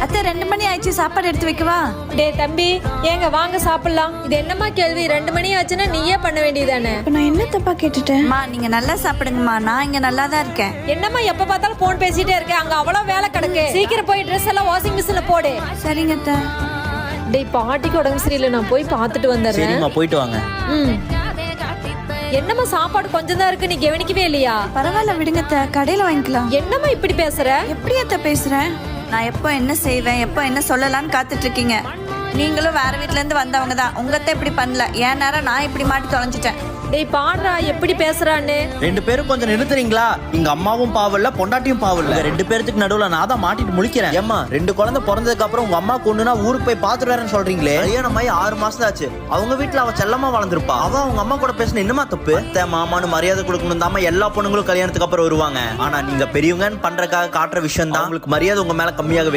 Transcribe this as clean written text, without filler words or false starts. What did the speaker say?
அத்தை 2 மணி ஆயிடுச்சு, சாப்பாடு எடுத்து வைக்கவா? டே தம்பி, ஏங்க வாங்க சாப்பிடலாம். இது என்னம்மா கேள்வி? 2 மணி ஆச்சுன்னா நீயே பண்ண வேண்டியதானே? இப்ப நான் என்ன தப்பா கேட்டுட்டேன்? நீங்க நல்லா சாப்பிடுங்கம்மா, நான் இங்க நல்லா தான் இருக்கேன். என்னம்மா எப்ப பார்த்தாலும் போன் பேசிட்டே இருக்க? அங்க அவ்வளவு வேலை கிடக்கு. சீக்கிரம் போய் ட்ரெஸ் எல்லாம் வாஷிங் மிஷின்ல போடு. சரிங்க அத்தை. டேய் பாட்டிக்கு உடம்பு சரியில்லை, நான் போய் பார்த்துட்டு வந்துடுறேன். சரிம்மா, போயிட்டு வாங்க. என்னம்மா சாப்பாடு கொஞ்சம் தான் இருக்கு, நீ கவனிக்கவே இல்லையா? பரவாயில்ல விடுங்க அத்தை, கடையில வாங்கிக்கலாம். என்னம்மா இப்படி பேசுற? எப்படி அத்தை பேசுறேன்? நான் எப்போ என்ன செய்வேன், எப்போ என்ன சொல்லலாம்னு காத்துட்டு இருக்கீங்க. நீங்களும் வேற வீட்ல இருந்து வந்தவங்க தான். உங்க அத்தை இப்படி பண்ணல, ஏன் நேரம் நான் இப்படி மாட்டி தொலைஞ்சிட்டேன். டேய் பாடுறா எப்படி பேசுறான்னு. 2 பேரும் கொஞ்சம் நிறுத்துறீங்களா? எங்க அம்மாவும் பாவல்ல, பொண்டாட்டியும் பாவல்ல. 2 பேருக்கு நடுவுல நான் தான் மாட்டிட்டு முழிக்கிறேன். ஏம்மா 2 குழந்தை பிறந்ததுக்கு அப்புறம் உங்க அம்மா கொண்டுனா ஊருக்கு போய் பாத்துட்டு வரேன்னு சொல்றீங்களே? கல்யாணம் ஆகி 6 மாசம் ஆச்சு. அவங்க வீட்டுல அவ செல்லமா வளர்ந்துருப்பா. அவ அவங்க அம்மா கூட பேசின என்னமா தப்பு? அத்தை மாமான்னு மரியாதை கொடுக்கணும் தாம எல்லா பொண்ணுங்களும் கல்யாணத்துக்கு அப்புறம் வருவாங்க. ஆனா நீங்க பெரியவங்கன்னு பண்றதுக்காக காட்டுற விஷயம் தான் உங்களுக்கு மரியாதை உங்க மேல கம்மியாக